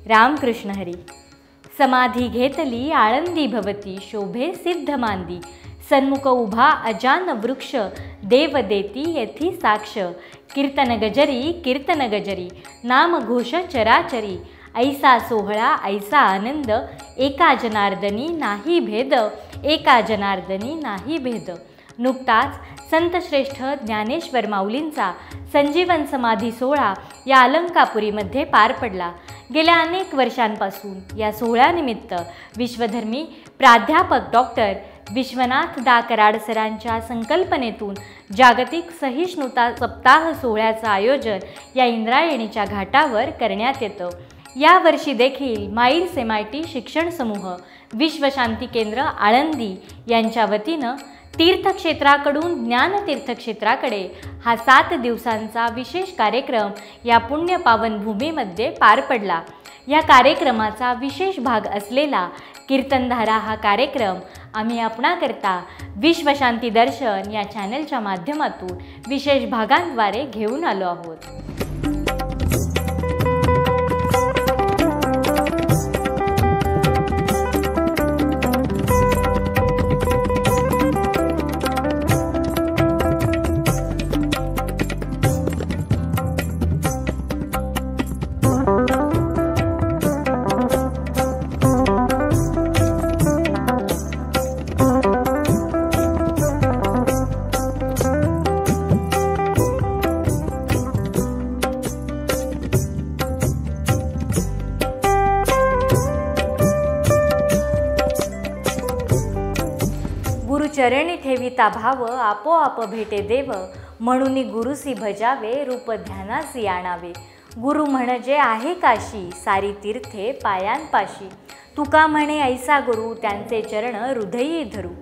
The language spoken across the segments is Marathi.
रामकृष्ण हरी. समाधी घेतली आळंदी भवती, शोभे सिद्ध मांदी. सन्मुख उभा अजान वृक्ष, देव देती येथी साक्ष. कीर्तन गजरी, नाम घोष चराचरी. ऐसा सोहळा ऐसा आनंद, एका जनार्दनी नाही भेद, एका जनार्दनी नाही भेद. नुकताच संतश्रेष्ठ ज्ञानेश्वर माऊलींचा संजीवन समाधी सोहळा या अलंकापुरीमध्ये पार पडला. गेल्या अनेक वर्षांपासून या सोहळ्यानिमित्त विश्वधर्मी प्राध्यापक डॉक्टर विश्वनाथ दा कराड सरांच्या संकल्पनेतून जागतिक सहिष्णुता सप्ताह सोहळ्याचं आयोजन या इंद्रायणीच्या घाटावर करण्यात येतं. यावर्षी देखील माईल्स MIT शिक्षण समूह, विश्वशांती केंद्र आळंदी यांच्या वतीनं तीर्थक्षेत्राकडून ज्ञानतीर्थक्षेत्राकडे हा 7 दिवसांचा विशेष कार्यक्रम या पुण्यपावन भूमीमध्ये पार पडला. या कार्यक्रमाचा विशेष भाग असलेला कीर्तनधारा हा कार्यक्रम आम्ही आपणाकरता विश्वशांती दर्शन या चॅनलच्या माध्यमातून विशेष भागांद्वारे घेऊन आलो आहोत. चरणी ठेविता भाव, आपोआप भेटे देव. म्हणून गुरुसी भजावे, रूप ध्यानासी आणावे. गुरु म्हणजे आहे काशी, सारी तीर्थे पायांपाशी. तुका म्हणे ऐसा गुरु, त्यांचे चरण हृदयी धरू.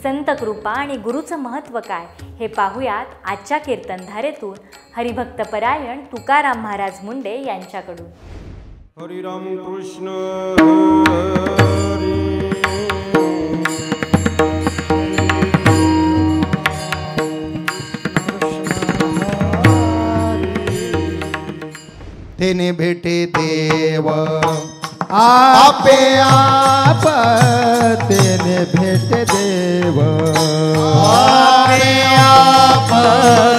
संत कृपा आणि गुरुचं महत्त्व काय हे पाहूयात आजच्या कीर्तनधारेतून हरिभक्तपरायण तुकाराम महाराज मुंडे यांच्याकडून. हरिराम कृष्ण हरी. तेने भेटे देव आपे आप, तेने भेटे देव आपे आप,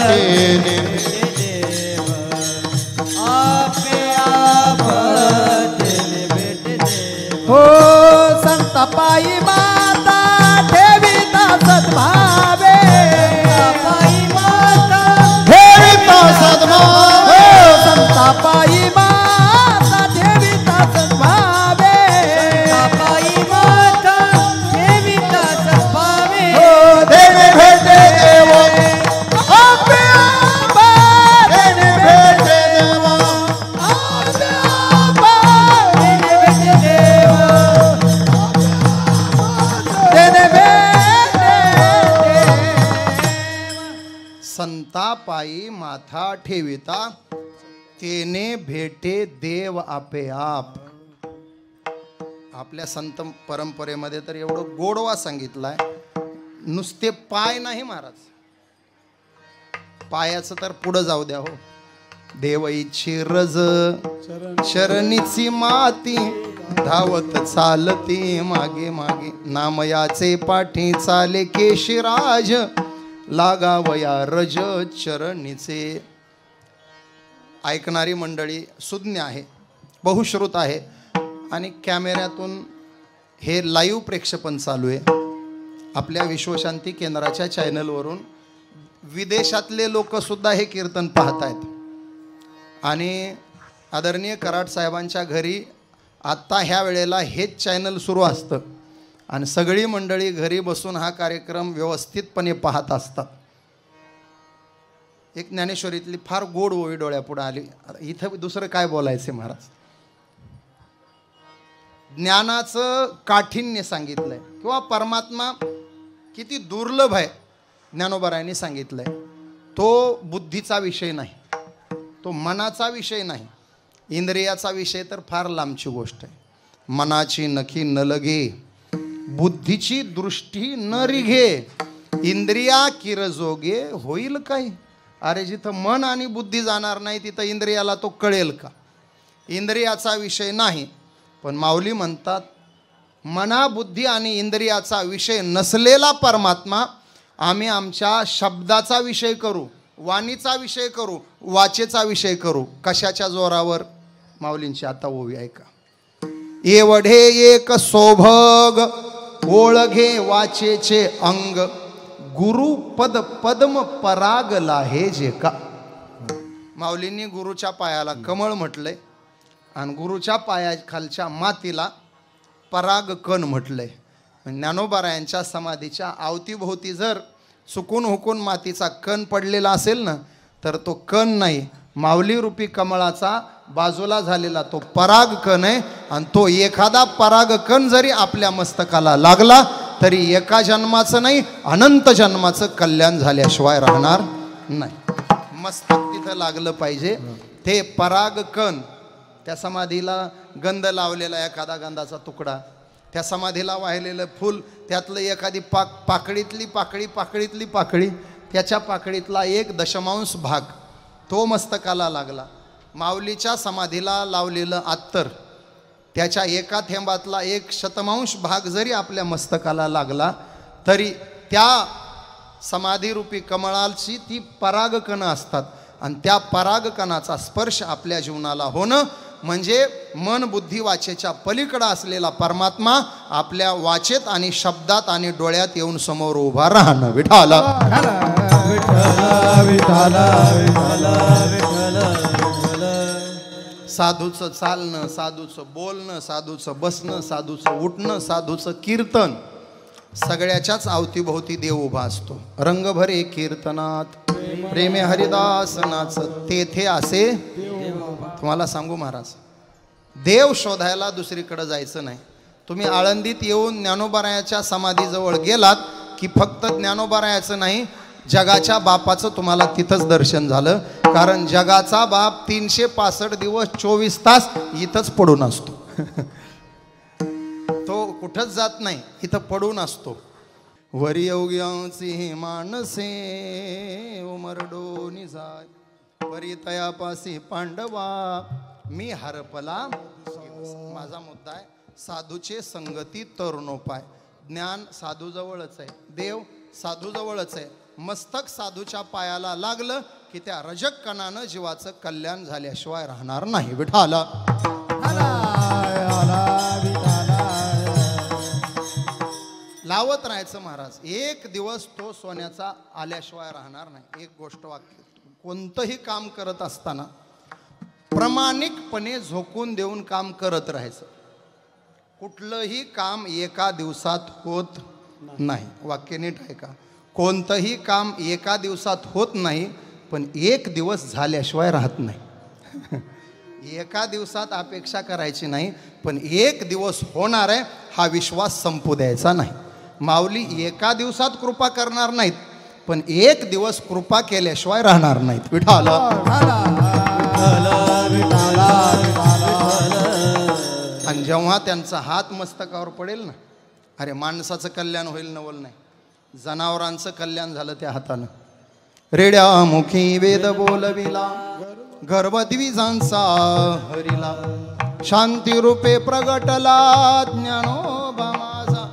तेने भेटे देव आपे आप, तेने भेटे देव. हो संत पायी माता ठेविता सद्भावे, पायी माता ठेविता सद्भावे. संता पायी माता ठेविता सद्भावे, पायी माता ठेविता सद्भावे. हो देणे भेटे देव आपे आप, देणे भेटे देव आपे आप, देणे भेटे देव देणे भेटे देव. संता पायी माथा ठेविता, तेने भेटे देव आपे आप. आपल्या संत परंपरेमध्ये तर एवढं गोडवा सांगितलाय, नुसते पाय नाही महाराज, पायाचं तर पुढं जाऊ द्या. हो देवईची रज शरणीची माती, धावत चालती मागे मागे. नामयाचे पाठी चाले केशिराज, लागावया रज चरणीचे. ऐकणारी मंडळी सुज्ञ आहे, बहुश्रुत आहे आणि कॅमेऱ्यातून हे लाईव्ह प्रेक्षेपण चालू आहे. आपल्या विश्वशांती केंद्राच्या चॅनलवरून विदेशातले लोकसुद्धा हे कीर्तन पाहत आहेत. आणि आदरणीय कराड साहेबांच्या घरी आत्ता ह्या वेळेला हेच चॅनल सुरू असतं आणि सगळी मंडळी घरी बसून हा कार्यक्रम व्यवस्थितपणे पाहत असतात. एक ज्ञानेश्वरीतली फार गोड ओवी डोळ्यापुढे आली. इथं दुसरं काय बोलायचं महाराज. ज्ञानाचं काठिण्य सांगितलंय किंवा परमात्मा किती दुर्लभ आहे ज्ञानोबरायांनी सांगितलंय. तो बुद्धीचा विषय नाही, तो मनाचा विषय नाही, इंद्रियाचा विषय तर फार लांबची गोष्ट आहे. मनाची नखी न लगे, बुद्धीची दृष्टी न रिघे. इंद्रिया किरजोगे होईल काय. अरे जिथं मन आणि बुद्धी जाणार नाही तिथं इंद्रियाला तो कळेल का. इंद्रियाचा विषय नाही. पण माऊली म्हणतात मना बुद्धी आणि इंद्रियाचा विषय नसलेला परमात्मा आम्ही आमच्या शब्दाचा विषय करू, वाणीचा विषय करू, वाचेचा विषय करू. कशाच्या जोरावर? माऊलींची आता ओवी ऐका. एवढे एक सोभग ओळघे वाचेचे अंग, गुरु पद पद्म परागला हे जे का. माऊलींनी गुरुच्या पायाला कमळ म्हटलंय आणि गुरुच्या पायाखालच्या मातीला पराग कण म्हटलंय. ज्ञानोबारायांच्या समाधीच्या अवतीभोवती जर चुकून हुकून मातीचा कण पडलेला असेल ना, तर तो कण नाही, माऊली रूपी कमळाचा बाजूला झालेला तो पराग कण आहे. आणि तो एखादा पराग कण जरी आपल्या मस्तकाला लागला तरी एका जन्माचं नाही, अनंत जन्माचं कल्याण झाल्याशिवाय राहणार नाही. मस्तक तिथं लागलं पाहिजे. ते पराग कण, त्या समाधीला गंध लावलेला एखादा गंधाचा तुकडा, त्या समाधीला वाहिलेलं फूल, त्यातलं एखादी पाकळीतली पाकळी, त्याच्या पाकळीतला 1 भाग तो मस्तकाला लागला. माऊलीच्या समाधीला लावलेलं अत्तर, त्याच्या एका थेंबातला 1/100 भाग जरी आपल्या मस्तकाला लागला तरी त्या समाधीरूपी कमळाची ती परागकणं असतात. आणि त्या परागकणाचा स्पर्श आपल्या जीवनाला होणं म्हणजे मन बुद्धी वाचेच्या पलीकडं असलेला परमात्मा आपल्या वाचेत आणि शब्दात आणि डोळ्यात येऊन समोर उभा राहणं. विठाला साधूचं चालणं, साधूचं बोलणं, साधूचं बसणं, साधूचं उठणं, साधूचं कीर्तन, सगळ्याच्याच अवतीभोवती देव उभा असतो. रंग भरे कीर्तनात प्रेमे हरिदास नाच तेथे असे. तुम्हाला सांगू महाराज, देव शोधायला दुसरीकडे जायचं नाही. तुम्ही आळंदीत येऊन ज्ञानोबारायाच्या समाधीजवळ गेलात की फक्त ज्ञानोबारायाचं नाही, जगाच्या बापाचं तुम्हाला तिथंच दर्शन झालं. कारण जगाचा बाप 365 दिवस 24 तास इथंच पडून असतो. तो कुठंच जात नाही, इथं पडून असतो. वरी अवघ्यांची माणसे उमरडोनी जाय, वरी तयापासी पांडवा मी हरपला. माझा मुद्दा आहे साधूचे संगती तरुणोपाय. ज्ञान साधूजवळच आहे, देव साधूजवळच आहे. मस्तक साधूच्या पायाला लागलं की त्या रजक कणानं जीवाचं कल्याण झाल्याशिवाय राहणार नाही. विठाला लावत राहायचं महाराज. एक दिवस तो सोन्याचा आल्याशिवाय राहणार नाही. एक गोष्ट वाक्य, कोणतंही काम करत असताना प्रामाणिकपणे झोकून देऊन काम करत राहायचं. कुठलंही काम एका दिवसात होत नाही. वाक्य नीट आहे का? कोणतंही काम एका दिवसात होत नाही, पण एक दिवस झाल्याशिवाय राहत नाही. एका दिवसात अपेक्षा करायची नाही, पण एक दिवस होणार आहे हा विश्वास संपू द्यायचा नाही. माऊली एका दिवसात कृपा करणार नाहीत, पण एक दिवस कृपा केल्याशिवाय राहणार नाहीत. विठाला आणि जेव्हा त्यांचा हात मस्तकावर पडेल ना, अरे माणसाचं कल्याण होईल नवल नाही, जनावरांचं कल्याण झालं त्या हातानं. रेड्यामुखी वेद बोलविला, गर्भद्विजांचा हरिला, शांती रूपे प्रगटला ज्ञानोबा माझा,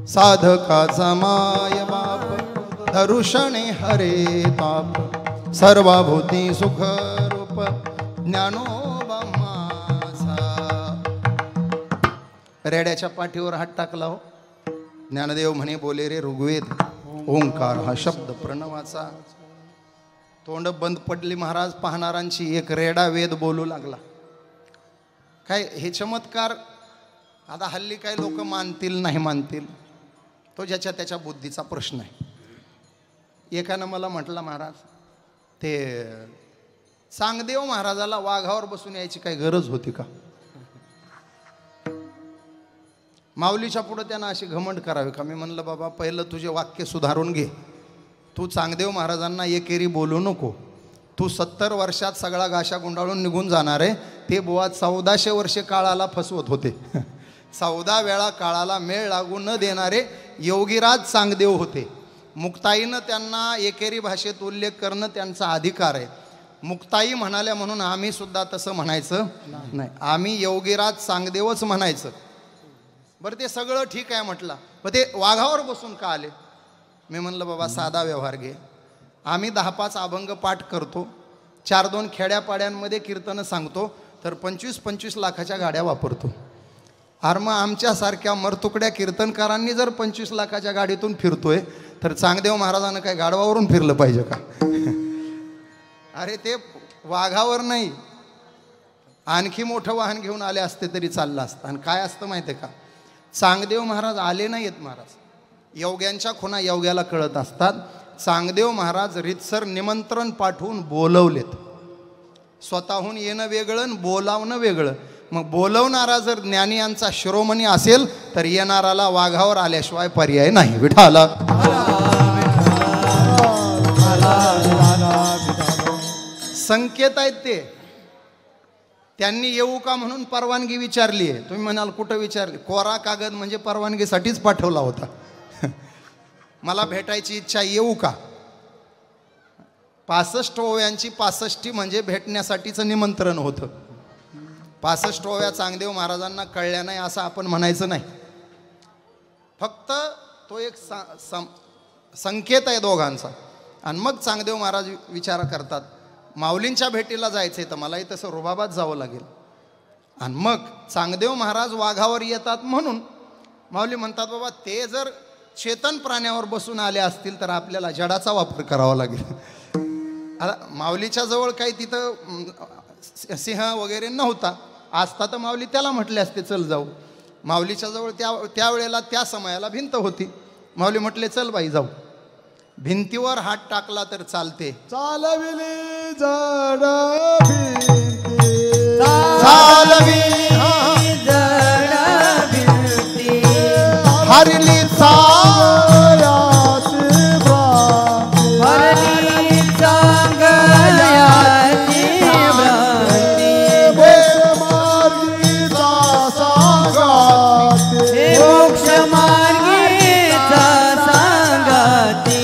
साधकाचा माय बाप धरुषणे हरे ताप, सर्वभूती सुख रूप ज्ञानोबा माझा. रेड्याच्या पाठीवर हात टाकला हो. ज्ञानदेव म्हणे बोले रे ऋग्वेद, ओंकार हा शब्द प्रणवाचा. तोंड बंद पडली महाराज पाहणारांची. एक रेडा वेद बोलू लागला. काय हे चमत्कार आता हल्ली काय लोक मानतील नाही मानतील, तो ज्याच्या त्याच्या बुद्धीचा प्रश्न आहे. एकानं मला म्हटलं महाराज, ते चांगदेव महाराजाला वाघावर बसून यायची काही गरज होती का? माऊलीच्या पुढं त्यांना अशी घमंड करावी का? मी म्हणलं बाबा पहिलं तुझे वाक्य सुधारून घे. तू चांगदेव महाराजांना एकेरी बोलू नको. तू 70 वर्षात सगळा गाशा गुंडाळून निघून जाणार आहे. ते बुवा 1400 वर्षे काळाला फसवत होते. 14 वेळा काळाला मेळ लागू न देणारे योगीराज चांगदेव होते. मुक्ताईनं त्यांना एकेरी भाषेत उल्लेख करणं त्यांचा अधिकार आहे. मुक्ताई म्हणाल्या म्हणून आम्ही सुद्धा तसं म्हणायचं नाही, आम्ही योगीराज चांगदेवच म्हणायचं. बरं ते सगळं ठीक आहे म्हटलं, पण ते वाघावर बसून का आले? मी म्हणलं बाबा साधा व्यवहार घे, आम्ही 10-5 अभंग पाठ करतो, 4-2 खेड्यापाड्यांमध्ये कीर्तनं सांगतो, तर 25-25 लाखाच्या गाड्या वापरतो. अरे मग आमच्यासारख्या मरतुकड्या कीर्तनकारांनी जर 25 लाखाच्या गाडीतून फिरतोय, तर चांगदेव महाराजांना काय गाडवावरून फिरलं पाहिजे का? अरे ते वाघावर नाही, आणखी मोठं वाहन घेऊन आले असते तरी चाललं असतं. आणि काय असतं माहिती आहे का, चांगदेव महाराज आले नाही आहेत महाराज, योग्यांच्या खुणा योग्याला कळत असतात. चांगदेव महाराज रीतसर निमंत्रण पाठवून बोलवलेत. स्वतःहून येणं वेगळं आणि बोलावणं वेगळं. मग बोलवणारा जर ज्ञानी यांचा शिरोमणी असेल तर येणाराला वाघावर आल्याशिवाय पर्याय नाही. विठाला संकेत आहेत ते. त्यांनी येऊ का म्हणून परवानगी विचारली आहे. तुम्ही म्हणाल कुठं विचारली? कोरा कागद म्हणजे परवानगीसाठीच पाठवला होता. मला भेटायची इच्छा, येऊ का? 65 ओव्यांची 65 म्हणजे भेटण्यासाठीचं निमंत्रण होतं. 65 ओव्या चांगदेव महाराजांना कळल्या नाही असं आपण म्हणायचं नाही. फक्त तो एक संकेत आहे दोघांचा. आणि मग चांगदेव महाराज विचार करतात, माऊलींच्या भेटीला जायचंय तर मलाही तसं रुबाबात जावं लागेल. आणि मग चांगदेव महाराज वाघावर येतात म्हणून माऊली म्हणतात, बाबा ते जर चेतन प्राण्यावर बसून आले असतील तर आपल्याला जडाचा वापर करावा लागेल. आता माऊलीच्या जवळ काही तिथं सिंह वगैरे नव्हता, असता तर माऊली त्याला म्हटले असते चल जाऊ. माऊलीच्या जवळ त्यावेळेला त्या समयाला भिंत होती. माऊली म्हटले चल बाई जाऊ. भिंतीवर हात टाकला तर चालते, चालविली जड भिंती, चालविली जड भिंती, हरली चायाची हरली चांगल्याची भ्रांती, मार्गीचा सांगाते, मोक्ष मार्गीचा सांगाती,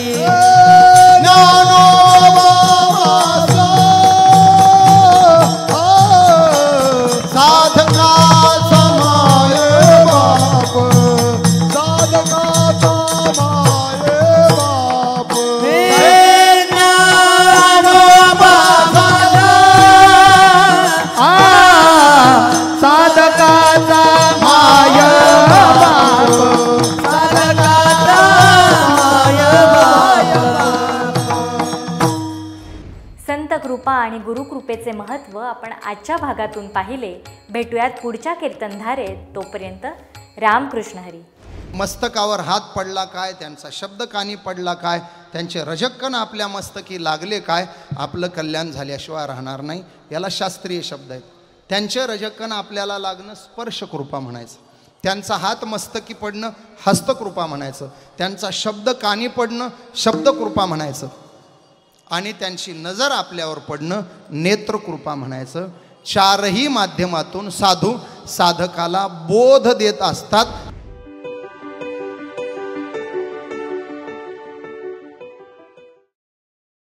संत कृपा आणि गुरुकृपेचे महत्त्व आपण आजच्या भागातून पाहिले. भेटूयात पुढच्या कीर्तनधारेत. तोपर्यंत रामकृष्ण हरी. मस्तकावर हात पडला काय, त्यांचा शब्द कानी पडला काय, त्यांचे रजक्कन आपल्या मस्तकी लागले काय, आपलं कल्याण झाल्याशिवाय राहणार नाही. याला शास्त्रीय शब्द आहेत. त्यांचे रजक्कन आपल्याला लागणं स्पर्श कृपा म्हणायचं, त्यांचा हात मस्तकी पडणं हस्तकृपा म्हणायचं, त्यांचा शब्द कानी पडणं शब्दकृपा म्हणायचं, आणि त्यांची नजर आपल्यावर पडणं नेत्रकृपा म्हणायचं. चारही माध्यमातून साधू साधकाला बोध देत असतात.